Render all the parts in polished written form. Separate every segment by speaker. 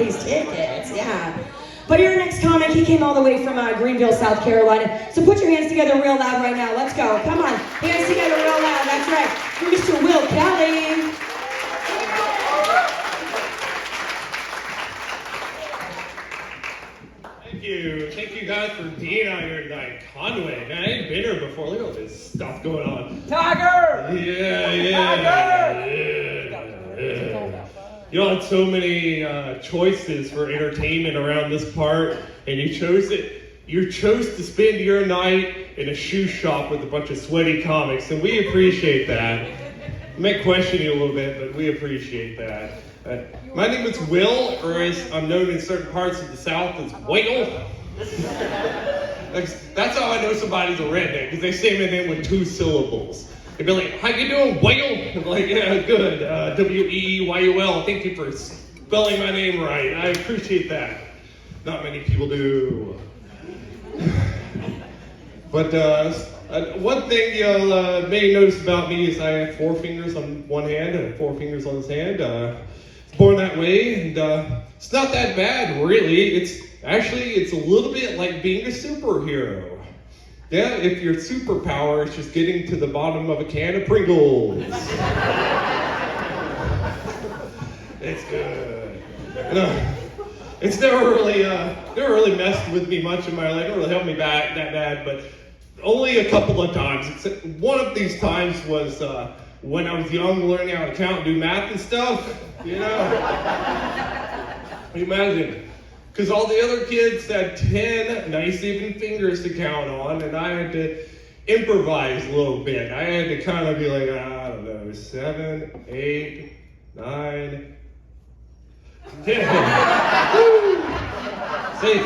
Speaker 1: these tickets, yeah. But your next comic, he came all the way from Greenville, South Carolina. So put your hands together real loud right now. Let's go. Come on. Hands together real loud. That's right. For Mr. Will Kelly.
Speaker 2: Thank you guys for being out here tonight. Conway, man, I ain't been here before. Look at all this stuff going on.
Speaker 3: Tiger!
Speaker 2: Yeah. Y'all had so many choices for entertainment around this park, and you chose to spend your night in a shoe shop with a bunch of sweaty comics, and we appreciate that. I may question you a little bit, but we appreciate that. My name is Will, or as I'm known in certain parts of the South as Whale. That's how I know somebody's a redneck, because they say my name with 2 syllables. They'd be like, how you doing, Whale? I'm like, yeah, good. W-E-E-Y-U-L. Thank you for spelling my name right. I appreciate that. Not many people do. But one thing you'll may notice about me is I have 4 fingers on one hand and 4 fingers on this hand. Born that way, and it's not that bad, really. It's a little bit like being a superhero. Yeah, if your superpower is just getting to the bottom of a can of Pringles. It's good. It's never really messed with me much in my life. It never really helped me back that bad, but only a couple of times. One of these times was when I was young, learning how to count and do math and stuff. You know? Imagine. Because all the other kids had 10 nice even fingers to count on, and I had to improvise a little bit. I had to kind of be like, I don't know, 7, 8, 9, 10. See?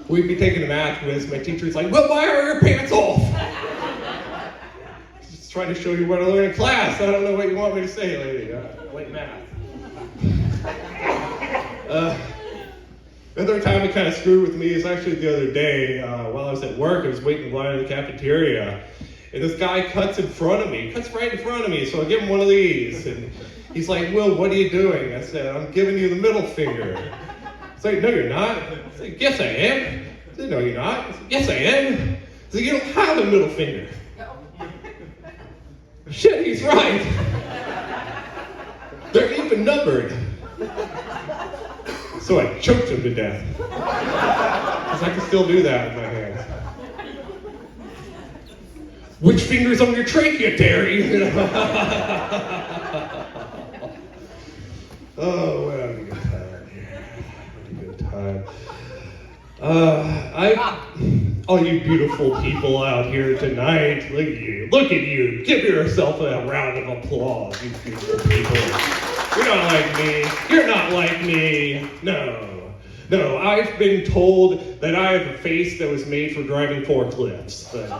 Speaker 2: We'd be taking a math quiz. My teacher's like, well, why are your pants off? Just trying to show you what I learned in class. I don't know what you want me to say, lady. Late math. Another time it kind of screwed with me is actually the other day while I was at work. I was waiting in line in the cafeteria, and this guy cuts right in front of me. So I give him one of these, and he's like, Will, what are you doing? I said, I'm giving you the middle finger. He's like, no, you're not. I said, yes, I am. I said, no, you're not. I said, yes, I am. I said, you don't have a middle finger. Shit, he's right. They're even numbered. So I choked him to death. Because I can still do that with my hands. Which finger's on your trachea, Terry? Oh, what a good time here. What a good time. All you beautiful people out here tonight, look at you. Look at you. Give yourself a round of applause, you beautiful people. You're not like me. You're not like me. No, I've been told that I have a face that was made for driving forklifts. But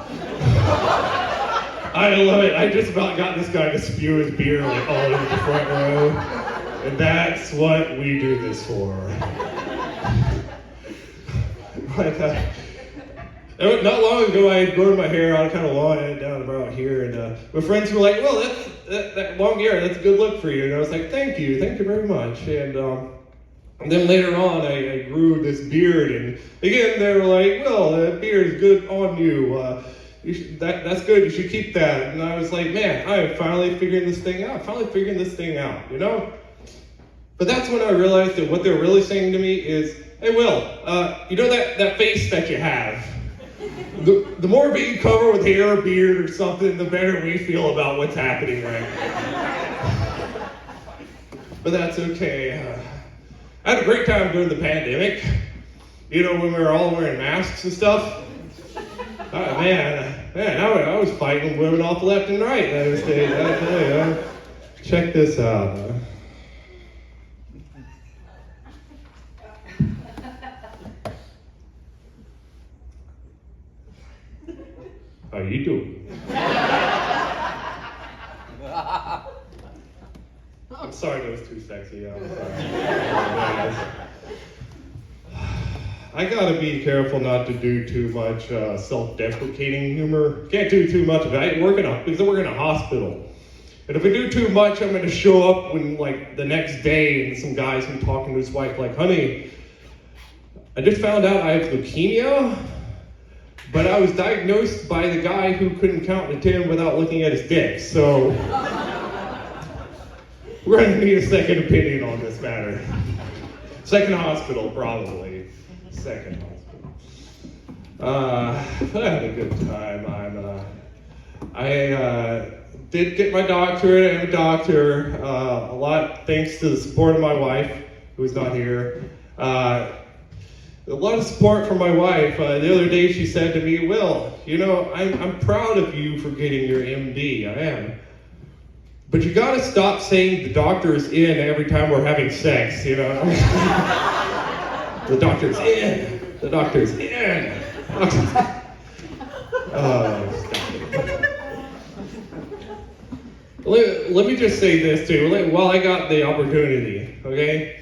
Speaker 2: I love it. I just about got this guy to spew his beer like all over the front row. And that's what we do this for. But not long ago, I had grown my hair out kind of long, I had it down about here, and my friends were like, well, that long hair, that's a good look for you. And I was like, thank you very much. And then later on, I grew this beard, and again, they were like, well, that beard is good on you. That's good, you should keep that. And I was like, man, I'm finally figuring this thing out, you know? But that's when I realized that what they're really saying to me is, hey, Will, you know that face that you have? The more of it you cover with hair or beard or something, the better we feel about what's happening right now. But that's okay. I had a great time during the pandemic. You know, when we were all wearing masks and stuff. Man, I was fighting women off left and right those days. I tell you, check this out. How you doing? I'm sorry that was too sexy. I'm sorry. I gotta be careful not to do too much self-deprecating humor. Can't do too much of it. Because I work in a hospital. And if I do too much, I'm going to show up when, like, the next day, and some guy's been talking to his wife, like, honey, I just found out I have leukemia, but I was diagnosed by the guy who couldn't count to 10 without looking at his dick, so we're going to need a second opinion on this matter. Second hospital, probably. Second hospital. I had a good time. I did get my doctorate. I'm a doctor. A lot thanks to the support of my wife, who's not here. A lot of support from my wife. The other day she said to me, Will, you know, I'm proud of you for getting your MD. I am. But you gotta stop saying the doctor's in every time we're having sex, you know? The doctor's in. The doctor's in. Let me just say this too, while I got the opportunity, okay?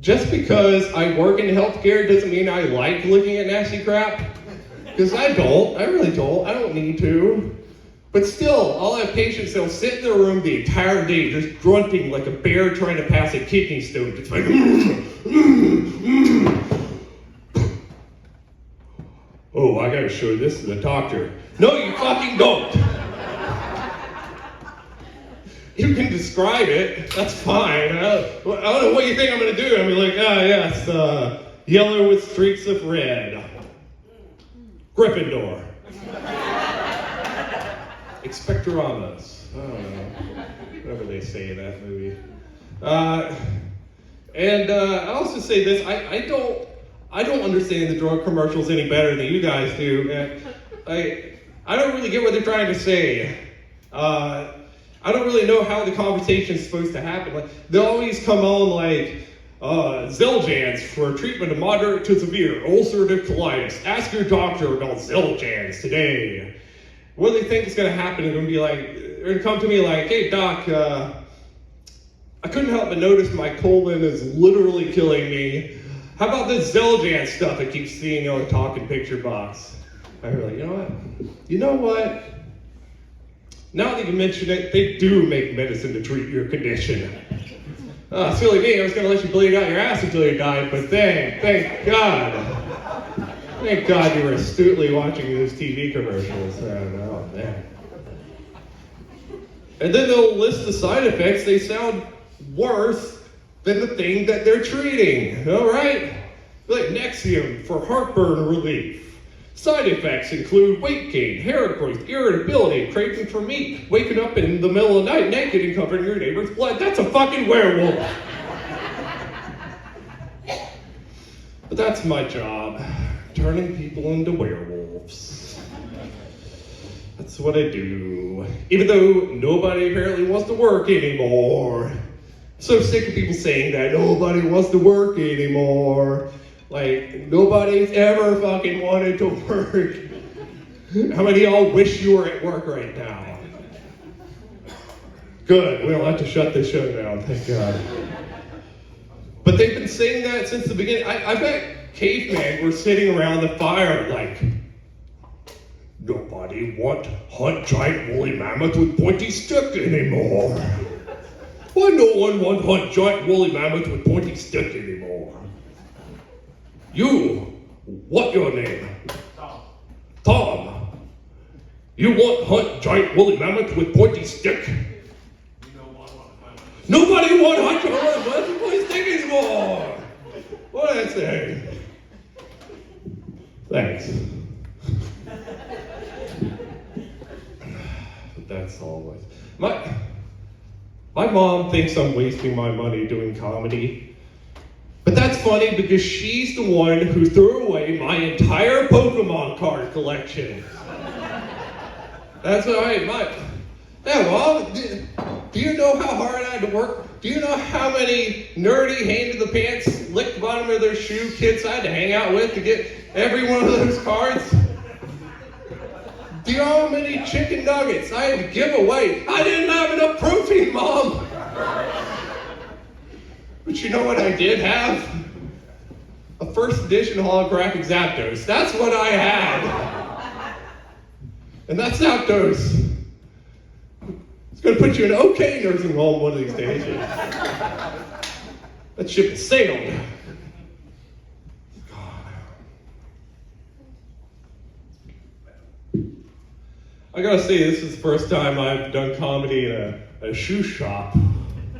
Speaker 2: Just because I work in healthcare doesn't mean I like looking at nasty crap. Because I really don't. I don't need to. But still, I'll have patients that'll sit in their room the entire day just grunting like a bear trying to pass a kidney stone. It's like, oh, I gotta show this to the doctor. No, you fucking don't. You can describe it, that's fine. I don't know what you think I'm gonna do. I'm gonna be like, yes, yellow with streaks of red. Gryffindor. Expectoramus. I don't know. Whatever they say in that movie. And I'll also say this, I don't understand the drug commercials any better than you guys do. I don't really get what they're trying to say. I don't really know how the conversation's supposed to happen. Like, they'll always come on like, Xeljanz for treatment of moderate to severe ulcerative colitis. Ask your doctor about Xeljanz today. What do they think is going to happen? They're going to be like, they're going to come to me like, hey doc, I couldn't help but notice my colon is literally killing me. How about this Xeljanz stuff I keep seeing on the talking picture box? I'm like, you know what? Now that you mention it, they do make medicine to treat your condition. Silly me, I was going to let you bleed out your ass until you died, but thank God. Thank God you were astutely watching those TV commercials. Oh, man. And then they'll list the side effects. They sound worse than the thing that they're treating. All right? Like Nexium for heartburn relief. Side effects include weight gain, hair growth, irritability, craving for meat, waking up in the middle of the night naked and covering your neighbor's blood. That's a fucking werewolf. But that's my job, turning people into werewolves. That's what I do. Even though nobody apparently wants to work anymore. I'm so sick of people saying that nobody wants to work anymore. Like, nobody's ever fucking wanted to work. How many of y'all wish you were at work right now? Good, we don't have to shut this show down, thank God. But they've been saying that since the beginning. I bet cavemen were sitting around the fire like, nobody want hunt giant woolly mammoth with pointy stick anymore. Why no one want hunt giant woolly mammoth with pointy stick anymore? You, what your name? Tom. You want hunt giant woolly mammoth with pointy stick? Nobody want hunt giant woolly mammoth with pointy stick anymore. What did I say? Thanks. But that's all. My mom thinks I'm wasting my money doing comedy. But that's funny because she's the one who threw away my entire Pokemon card collection. That's all right, yeah, Mom, do you know how hard I had to work? Do you know how many nerdy hand-in-the-pants, lick the bottom of their shoe kids I had to hang out with to get every one of those cards? Do you know how many chicken nuggets I had to give away? I didn't have enough protein, Mom! But you know what I did have? A first edition holographic Zapdos. That's what I had. And that Zapdos is Gonna put you in an okay nursing home one of these days. That ship has sailed. I gotta say, this is the first time I've done comedy in a shoe shop.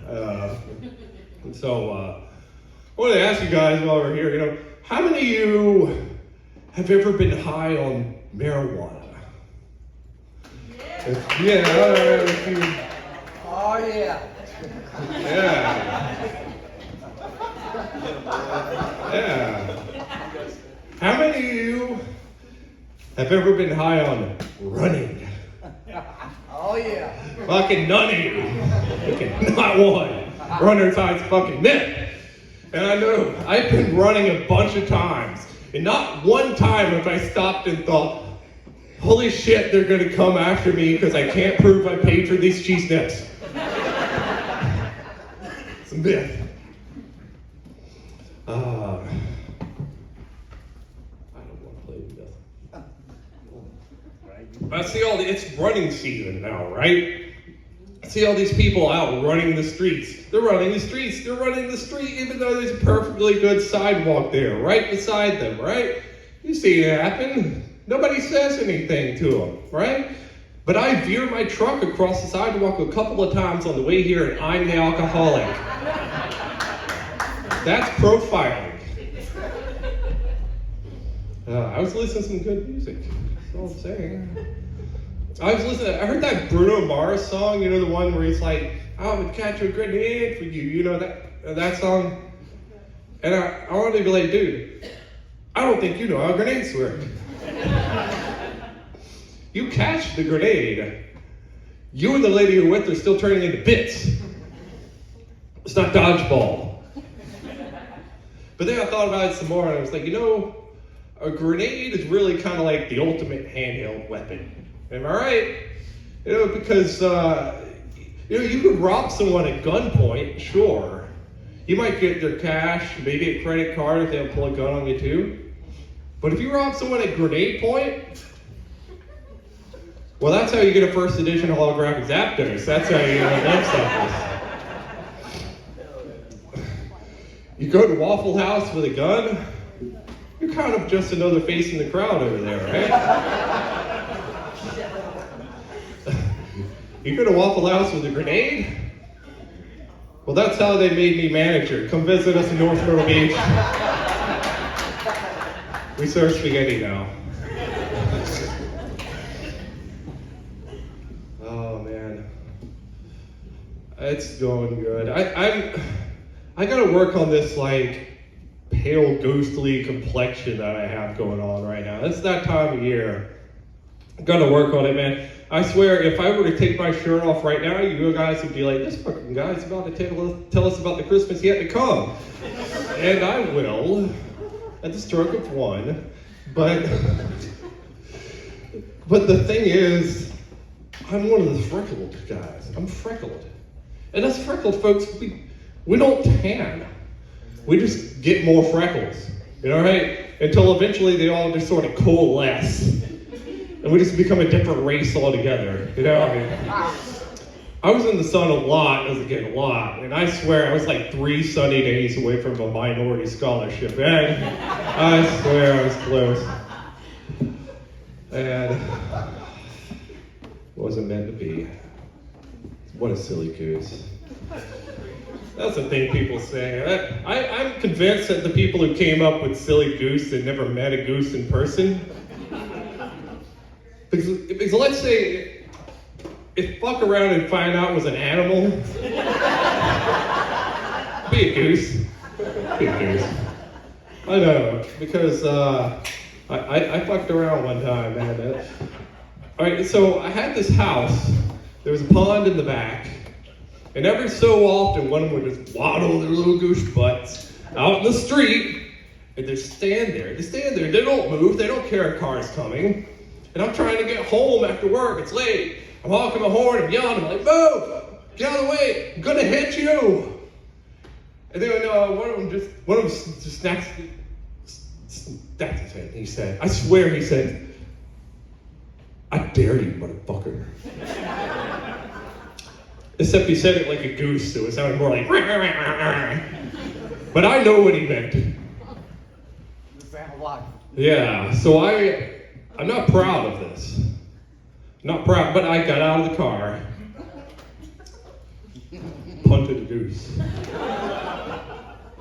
Speaker 2: And so, I wanted to ask you guys while we're here, how many of you have ever been high on marijuana? Yeah,
Speaker 3: Oh, yeah.
Speaker 2: Yeah. How many of you have ever been high on running?
Speaker 3: Oh, yeah.
Speaker 2: Fucking none of you. Okay, not one. Runner's high's fucking myth. And I know I've been running a bunch of times, and not one time have I stopped and thought, holy shit, they're gonna come after me because I can't prove I paid for these cheese nips. It's a myth. I don't want to play with this. I see it's running season now, right? I see all these people out running the streets. They're running the streets. They're running the street even though there's a perfectly good sidewalk there, right beside them, right? You see it happen. Nobody says anything to them, right? But I veer my truck across the sidewalk a couple of times on the way here and I'm the alcoholic. That's profiling. I was listening to some good music. That's all I'm saying. I heard that Bruno Mars song, the one where he's like, I would catch a grenade for you, that song? And I wanted to be like, dude, I don't think you know how grenades work. You catch the grenade, you and the lady you're with are still turning into bits. It's not dodgeball. But then I thought about it some more and I was like, a grenade is really kind of like the ultimate handheld weapon. Am I right? Because, you could rob someone at gunpoint, sure. You might get their cash, maybe a credit card if they'll pull a gun on you too. But if you rob someone at grenade point, well, that's how you get a first edition holographic Zapdos. That's how you love stuff. You go to Waffle House with a gun, you're kind of just another face in the crowd over there, right? You go to Waffle House with a grenade? Well, that's how they made me manager. Come visit us in North Myrtle Beach. We serve spaghetti now. Oh man, it's going good. I gotta work on this pale, ghostly complexion that I have going on right now. It's that time of year. I gotta work on it, man. I swear, if I were to take my shirt off right now, you guys would be like, this fucking guy's about to tell us about the Christmas yet to come. And I will, at the stroke of one. But the thing is, I'm one of the freckled guys. I'm freckled. And us freckled folks, we don't tan. We just get more freckles, right? Until eventually they all just sort of coalesce. And we just become a different race altogether, I was in the sun a lot as a kid, a lot. And I swear, I was 3 sunny days away from a minority scholarship. And I swear I was close. And it wasn't meant to be. What a silly goose. That's the thing people say. I'm convinced that the people who came up with silly goose had never met a goose in person. Because let's say, if fuck around and find out it was an animal, be a goose. Be a goose. I know, because I fucked around one time, man. Alright, so I had this house. There was a pond in the back. And every so often, one of them would just waddle their little goose butts out in the street. And they stand there. They don't move. They don't care if a car's coming. And I'm trying to get home after work. It's late. I'm honking my horn. I'm yelling. I'm like, move! Get out of the way! I'm gonna hit you! And then one of them just snaps his hand. He said, I swear he said, I dare you, motherfucker. Except he said it like a goose, so it sounded more like. But I know what he meant.
Speaker 3: You sound like
Speaker 2: Yeah, so I'm not proud of this. Not proud, but I got out of the car, punted a goose.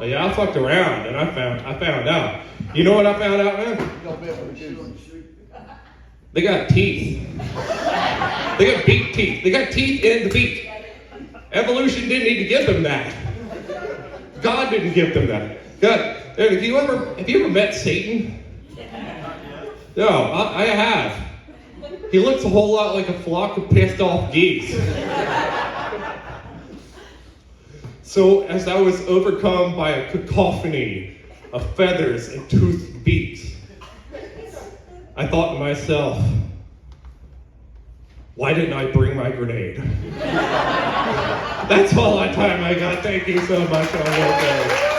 Speaker 2: Yeah, I fucked around and I found out. You know what I found out, man?
Speaker 3: you don't be able to do
Speaker 2: They got teeth. They got beak teeth. They got teeth in the beak. Evolution didn't need to give them that. God didn't give them that. God, have you ever met Satan? No, I have. He looks a whole lot like a flock of pissed off geese. So as I was overcome by a cacophony of feathers and toothed beaks, I thought to myself, why didn't I bring my grenade? That's all the time I got. Thank you so much.